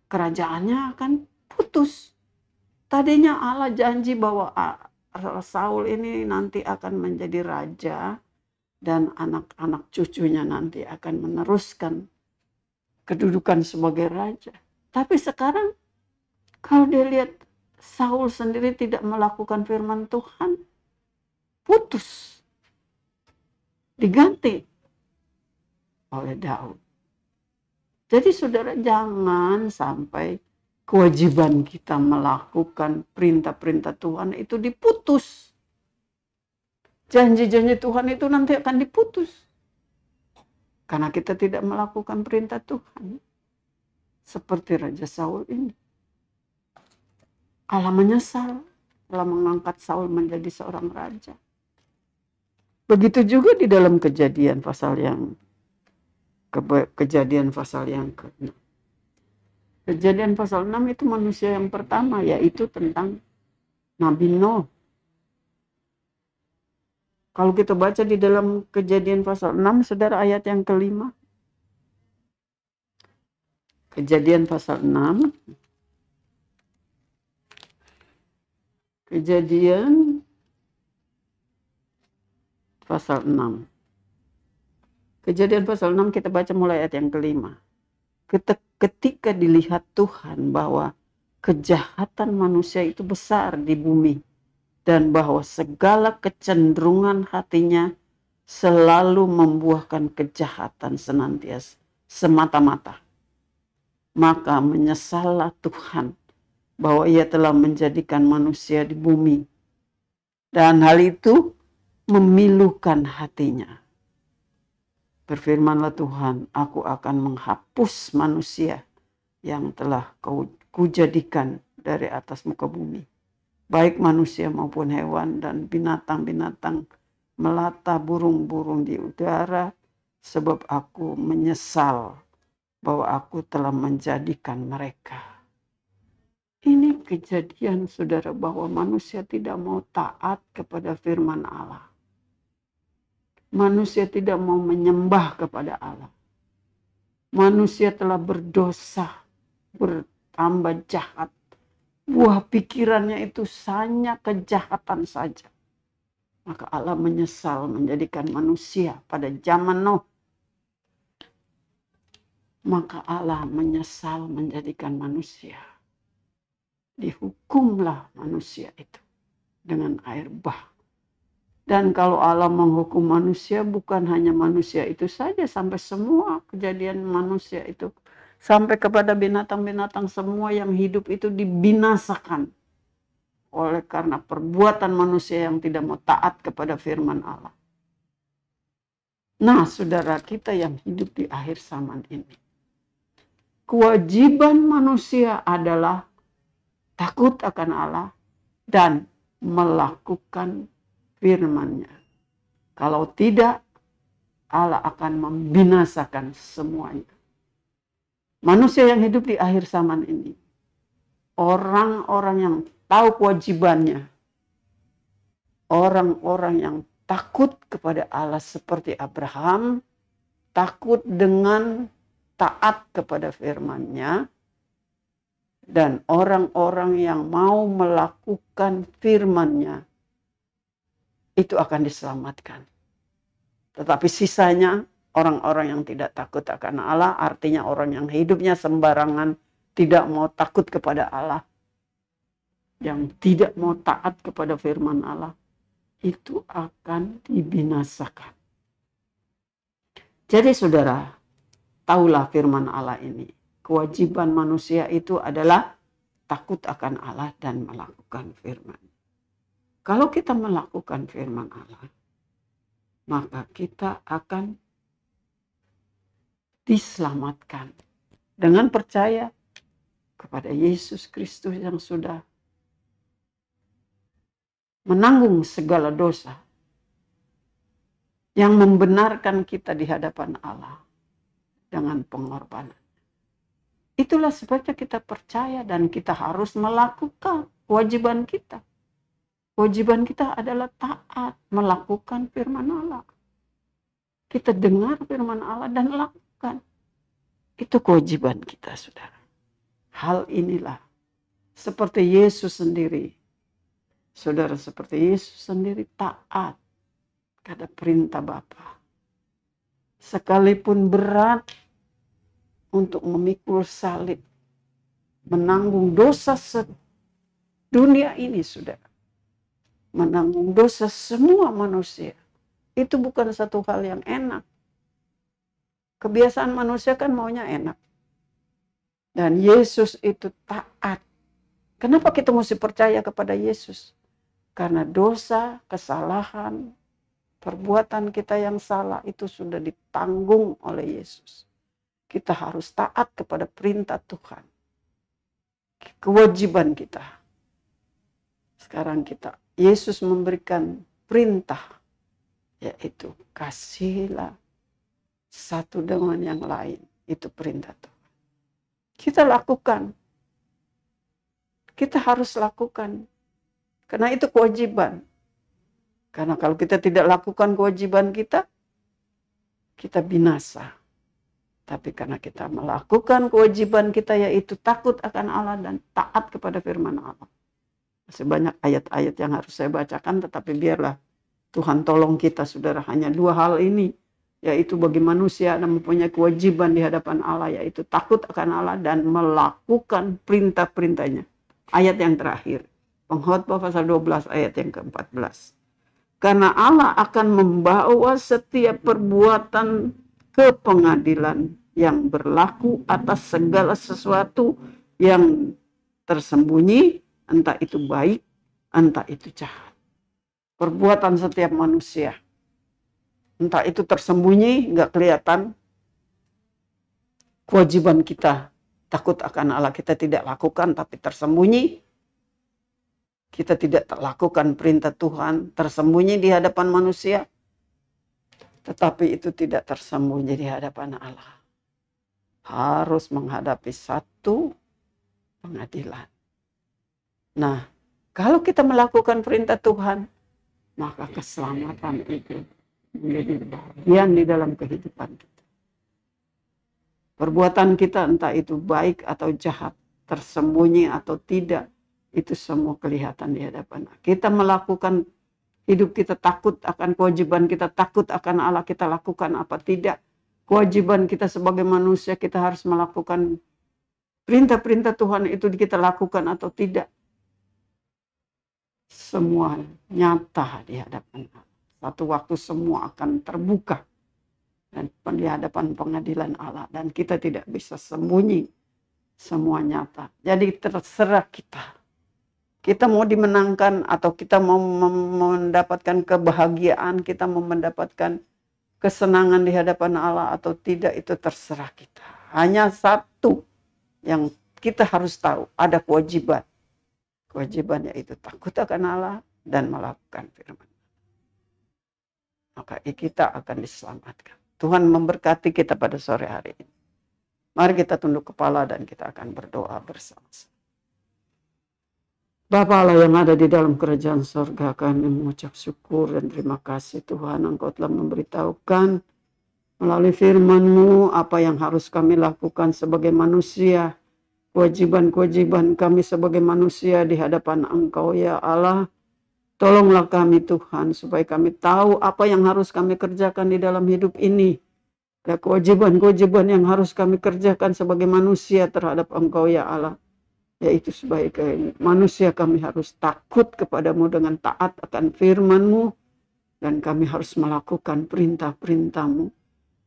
kerajaannya akan putus. Tadinya Allah janji bahwa Saul ini nanti akan menjadi raja dan anak-anak cucunya nanti akan meneruskan kedudukan sebagai raja. Tapi sekarang kalau dia lihat Saul sendiri tidak melakukan firman Tuhan, putus. Diganti oleh Daud. Jadi saudara, jangan sampai kewajiban kita melakukan perintah-perintah Tuhan itu diputus. Janji-janji Tuhan itu nanti akan diputus. Karena kita tidak melakukan perintah Tuhan. Seperti Raja Saul ini. Allah menyesal telah mengangkat Saul menjadi seorang raja. Begitu juga di dalam Kejadian pasal yang ke-6. Kejadian pasal 6 itu manusia yang pertama, yaitu tentang Nabi Nuh. Kalau kita baca di dalam Kejadian pasal 6, saudara, ayat yang ke-5. Kejadian pasal 6. Kejadian pasal 6. Kejadian pasal 6 kita baca mulai ayat yang ke-5. Ketika dilihat Tuhan bahwa kejahatan manusia itu besar di bumi, dan bahwa segala kecenderungan hatinya selalu membuahkan kejahatan senantiasa semata-mata. Maka menyesallah Tuhan bahwa ia telah menjadikan manusia di bumi. Dan hal itu memilukan hatinya. Berfirmanlah Tuhan, aku akan menghapus manusia yang telah kujadikan dari atas muka bumi. Baik manusia maupun hewan dan binatang-binatang melata, burung-burung di udara. Sebab aku menyesal bahwa aku telah menjadikan mereka. Ini kejadian, saudara, bahwa manusia tidak mau taat kepada firman Allah. Manusia tidak mau menyembah kepada Allah. Manusia telah berdosa, bertambah jahat, buah pikirannya itu hanya kejahatan saja. Maka Allah menyesal menjadikan manusia pada zaman Nuh. Maka Allah menyesal menjadikan manusia. Dihukumlah manusia itu dengan air bah. Dan kalau Allah menghukum manusia, bukan hanya manusia itu saja, sampai semua kejadian manusia itu. Sampai kepada binatang-binatang semua yang hidup itu dibinasakan. Oleh karena perbuatan manusia yang tidak mau taat kepada firman Allah. Nah, saudara kita yang hidup di akhir zaman ini. Kewajiban manusia adalah takut akan Allah dan melakukan firman-Nya. Kalau tidak, Allah akan membinasakan semuanya. Manusia yang hidup di akhir zaman ini, orang-orang yang tahu kewajibannya, orang-orang yang takut kepada Allah seperti Abraham, takut dengan taat kepada firman-Nya, dan orang-orang yang mau melakukan firman-Nya, itu akan diselamatkan. Tetapi sisanya orang-orang yang tidak takut akan Allah, artinya orang yang hidupnya sembarangan, tidak mau takut kepada Allah, yang tidak mau taat kepada firman Allah, itu akan dibinasakan. Jadi saudara, tahulah firman Allah ini. Kewajiban manusia itu adalah takut akan Allah dan melakukan firman. Kalau kita melakukan firman Allah, maka kita akan diselamatkan dengan percaya kepada Yesus Kristus yang sudah menanggung segala dosa, yang membenarkan kita di hadapan Allah dengan pengorbanan. Itulah sebabnya kita percaya dan kita harus melakukan kewajiban kita. Kewajiban kita adalah taat, melakukan firman Allah. Kita dengar firman Allah dan lakukan. Itu kewajiban kita, saudara. Hal inilah seperti Yesus sendiri. Saudara, seperti Yesus sendiri taat kepada perintah Bapa. Sekalipun berat untuk memikul salib, menanggung dosa dunia ini, saudara. Menanggung dosa semua manusia. Itu bukan satu hal yang enak. Kebiasaan manusia kan maunya enak. Dan Yesus itu taat. Kenapa kita mesti percaya kepada Yesus? Karena dosa, kesalahan, perbuatan kita yang salah itu sudah ditanggung oleh Yesus. Kita harus taat kepada perintah Tuhan. Kewajiban kita. Sekarang Yesus memberikan perintah, yaitu kasihilah satu dengan yang lain. Itu perintah Tuhan. Kita lakukan. Kita harus lakukan. Karena itu kewajiban. Karena kalau kita tidak lakukan kewajiban kita binasa. Tapi karena kita melakukan kewajiban kita, yaitu takut akan Allah dan taat kepada firman Allah. Masih banyak ayat-ayat yang harus saya bacakan, tetapi biarlah Tuhan tolong kita, saudara. Hanya dua hal ini, yaitu bagi manusia yang mempunyai kewajiban di hadapan Allah, yaitu takut akan Allah dan melakukan perintah-perintahnya. Ayat yang terakhir, Pengkhotbah pasal 12 ayat yang ke-14. Karena Allah akan membawa setiap perbuatan ke pengadilan yang berlaku atas segala sesuatu yang tersembunyi, entah itu baik, entah itu jahat. Perbuatan setiap manusia, entah itu tersembunyi, nggak kelihatan. Kewajiban kita, takut akan Allah, kita tidak lakukan, tapi tersembunyi. Kita tidak lakukan perintah Tuhan, tersembunyi di hadapan manusia. Tetapi itu tidak tersembunyi di hadapan Allah. Harus menghadapi satu pengadilan. Nah, kalau kita melakukan perintah Tuhan, maka keselamatan itu menjadi bagian di dalam kehidupan kita. Perbuatan kita entah itu baik atau jahat, tersembunyi atau tidak, itu semua kelihatan di hadapan Allah. Kita melakukan hidup kita takut akan kewajiban kita, takut akan Allah, kita lakukan apa tidak. Kewajiban kita sebagai manusia, kita harus melakukan perintah-perintah Tuhan itu kita lakukan atau tidak. Semua nyata di hadapan Allah. Satu waktu semua akan terbuka dan di hadapan pengadilan Allah, dan kita tidak bisa sembunyi, semua nyata. Jadi terserah kita. Kita mau dimenangkan atau kita mau mendapatkan kebahagiaan, kita mau mendapatkan kesenangan di hadapan Allah atau tidak, itu terserah kita. Hanya satu yang kita harus tahu, ada kewajiban. Kewajibannya itu takut akan Allah dan melakukan firman. Maka kita akan diselamatkan. Tuhan memberkati kita pada sore hari ini. Mari kita tunduk kepala dan kita akan berdoa bersama-sama. Bapa Allah yang ada di dalam kerajaan sorga, kami mengucap syukur dan terima kasih Tuhan, Engkau telah memberitahukan melalui firman-Mu apa yang harus kami lakukan sebagai manusia, kewajiban-kewajiban kami sebagai manusia di hadapan Engkau ya Allah. Tolonglah kami Tuhan supaya kami tahu apa yang harus kami kerjakan di dalam hidup ini. Ada kewajiban-kewajiban yang harus kami kerjakan sebagai manusia terhadap Engkau ya Allah. Yaitu sebagai manusia kami harus takut kepadamu dengan taat akan firman-Mu. Dan kami harus melakukan perintah-perintah-Mu.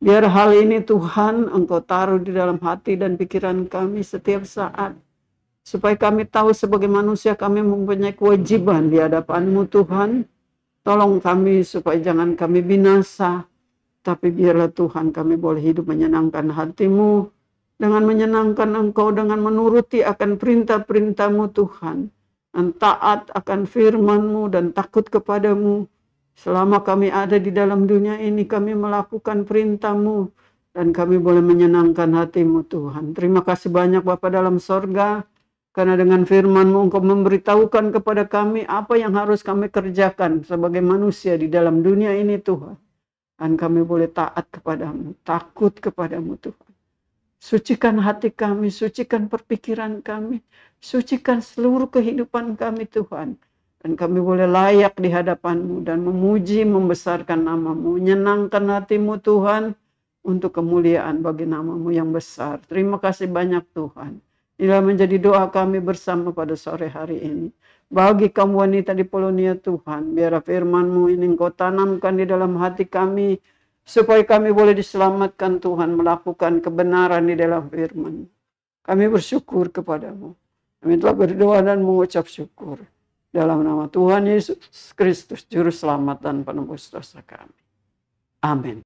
Biar hal ini Tuhan Engkau taruh di dalam hati dan pikiran kami setiap saat. Supaya kami tahu sebagai manusia kami mempunyai kewajiban di hadapan-Mu Tuhan. Tolong kami supaya jangan kami binasa. Tapi biarlah Tuhan kami boleh hidup menyenangkan hati-Mu. Dengan menyenangkan Engkau, dengan menuruti akan perintah-perintah-Mu Tuhan. Dan taat akan firman-Mu dan takut kepadamu. Selama kami ada di dalam dunia ini, kami melakukan perintah-Mu. Dan kami boleh menyenangkan hati-Mu Tuhan. Terima kasih banyak Bapa dalam sorga. Karena dengan firman-Mu Engkau memberitahukan kepada kami apa yang harus kami kerjakan sebagai manusia di dalam dunia ini Tuhan. Dan kami boleh taat kepadamu, takut kepadamu Tuhan. Sucikan hati kami, sucikan perpikiran kami, sucikan seluruh kehidupan kami Tuhan. Dan kami boleh layak di hadapan-Mu dan memuji, membesarkan nama-Mu, menyenangkan hati-Mu Tuhan untuk kemuliaan bagi nama-Mu yang besar. Terima kasih banyak Tuhan. Inilah menjadi doa kami bersama pada sore hari ini. Bagi kaum wanita di Polonia Tuhan, biar firman-Mu ini Engkau tanamkan di dalam hati kami, supaya kami boleh diselamatkan Tuhan, melakukan kebenaran di dalam firman. Kami bersyukur kepadamu. Kami telah berdoa dan mengucap syukur. Dalam nama Tuhan Yesus Kristus, Juru Selamat dan Penebus dosa kami. Amin.